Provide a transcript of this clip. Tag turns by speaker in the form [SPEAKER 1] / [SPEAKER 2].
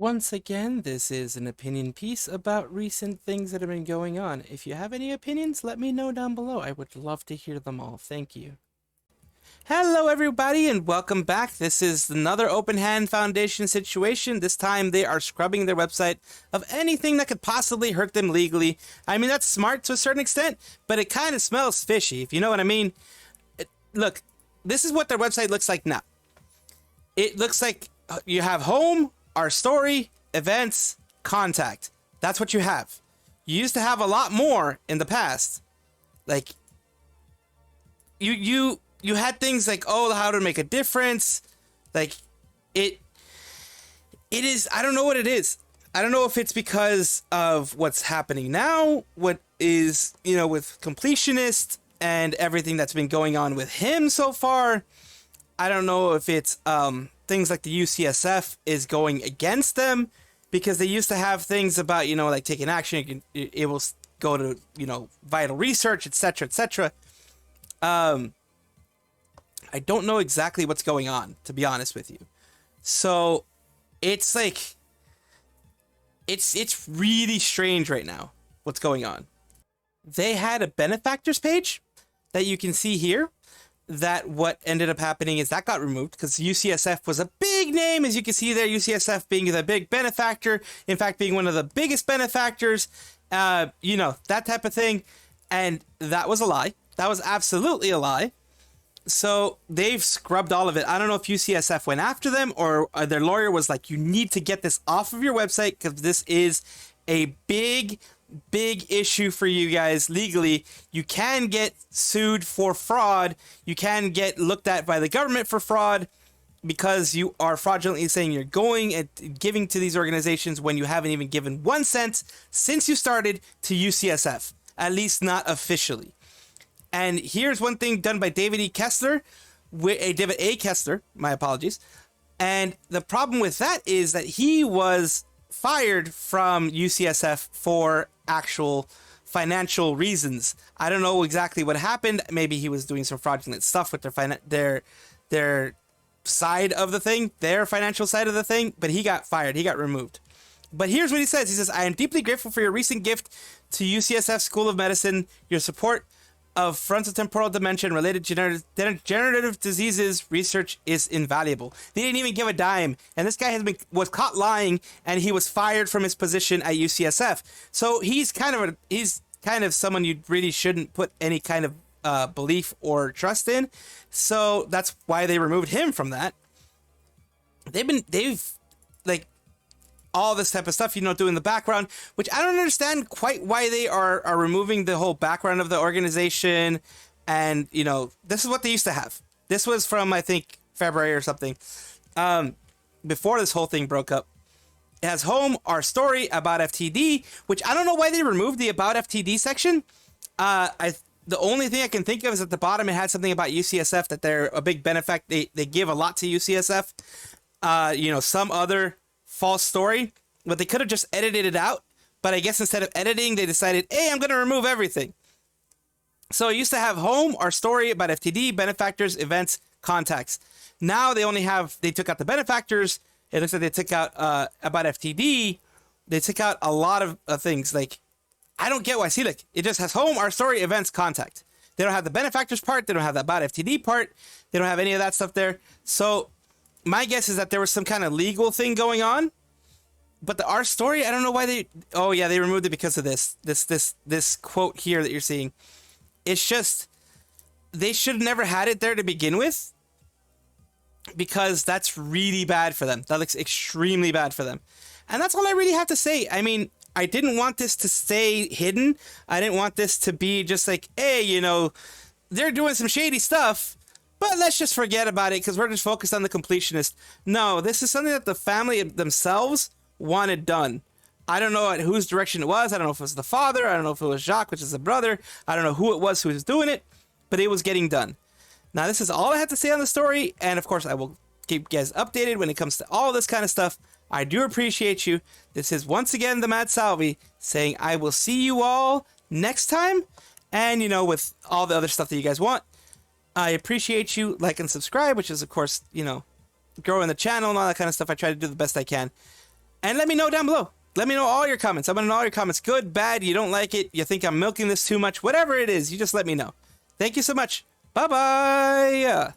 [SPEAKER 1] Once again, this is an opinion piece about recent things that have been going on. If you have any opinions, let me know down below. I would love to hear them all. Thank you. Hello everybody and welcome back. This is another Open Hand Foundation situation. This time they are scrubbing their website of anything that could possibly hurt them legally. I mean, that's smart to a certain extent, but it kind of smells fishy, if you know what I mean. Look, this is what their website looks like now. It looks like you have home, our story, events, contact. That's what you have. You used to have a lot more in the past. Like you had things like, oh, how to make a difference. Like it is, I don't know what it is. I don't know if it's because of what's happening now, what is, with completionist and everything that's been going on with him so far. I don't know if it's things like the UCSF is going against them, because they used to have things about, like taking action. It will go to, vital research, etc., etc. I don't know exactly what's going on, to be honest with you. So it's like, it's really strange right now what's going on. They had a benefactors page that you can see here. That what ended up happening is that got removed because UCSF was a big name, as you can see there. UCSF being the big benefactor, in fact, being one of the biggest benefactors, that type of thing. And that was a lie. That was absolutely a lie. So they've scrubbed all of it. I don't know if UCSF went after them or their lawyer was like, you need to get this off of your website because this is a big issue for you guys legally. You can get sued for fraud. You can get looked at by the government for fraud because you are fraudulently saying you're going and giving to these organizations when you haven't even given 1 cent since you started to UCSF, at least not officially. And here's one thing done by David A. Kessler, my apologies. And the problem with that is that he was fired from UCSF for actual financial reasons. I don't know exactly what happened. Maybe he was doing some fraudulent stuff with their side of the thing, their financial side of the thing, but he got fired. He got removed. But here's what he says. He says, I am deeply grateful for your recent gift to UCSF School of Medicine. Your support of frontotemporal dementia and related degenerative diseases research is invaluable. They didn't even give a dime, and this guy was caught lying, and he was fired from his position at UCSF. So he's kind of someone you really shouldn't put any kind of belief or trust in. So that's why they removed him from that. They've like all this type of stuff, doing the background, which I don't understand quite why they are removing the whole background of the organization. And, this is what they used to have. This was from, I think, February or something, before this whole thing broke up. It has home, our story, about FTD, which I don't know why they removed the about FTD section. The only thing I can think of is at the bottom, it had something about UCSF, that they're a big benefactor. They give a lot to UCSF. Some other false story, but they could have just edited it out. But I guess instead of editing, they decided, hey, I'm going to remove everything. So it used to have home, our story, about FTD, benefactors, events, contacts. Now they took out the benefactors. It looks like they took out about FTD. They took out a lot of things. Like, I don't get why. See, like, it just has home, our story, events, contact. They don't have the benefactors part. They don't have the about FTD part. They don't have any of that stuff there. So my guess is that there was some kind of legal thing going on, but the our story, I don't know why they removed it because of this quote here that you're seeing. It's just, they should have never had it there to begin with, because that's really bad for them. That looks extremely bad for them. And that's all I really have to say. I mean, I didn't want this to stay hidden. I didn't want this to be just like, hey, they're doing some shady stuff, but let's just forget about it because we're just focused on the completionist. No, this is something that the family themselves wanted done. I don't know at whose direction it was. I don't know if it was the father. I don't know if it was Jacques, which is the brother. I don't know who it was who was doing it, but it was getting done. Now, this is all I have to say on the story, and of course, I will keep you guys updated when it comes to all this kind of stuff. I do appreciate you. This is once again the Mad Salvi saying I will see you all next time, and with all the other stuff that you guys want. I appreciate you. Like and subscribe, which is, of course, growing the channel and all that kind of stuff. I try to do the best I can. And let me know down below. Let me know all your comments. I want to know all your comments. Good, bad, you don't like it, you think I'm milking this too much, whatever it is, you just let me know. Thank you so much. Bye-bye.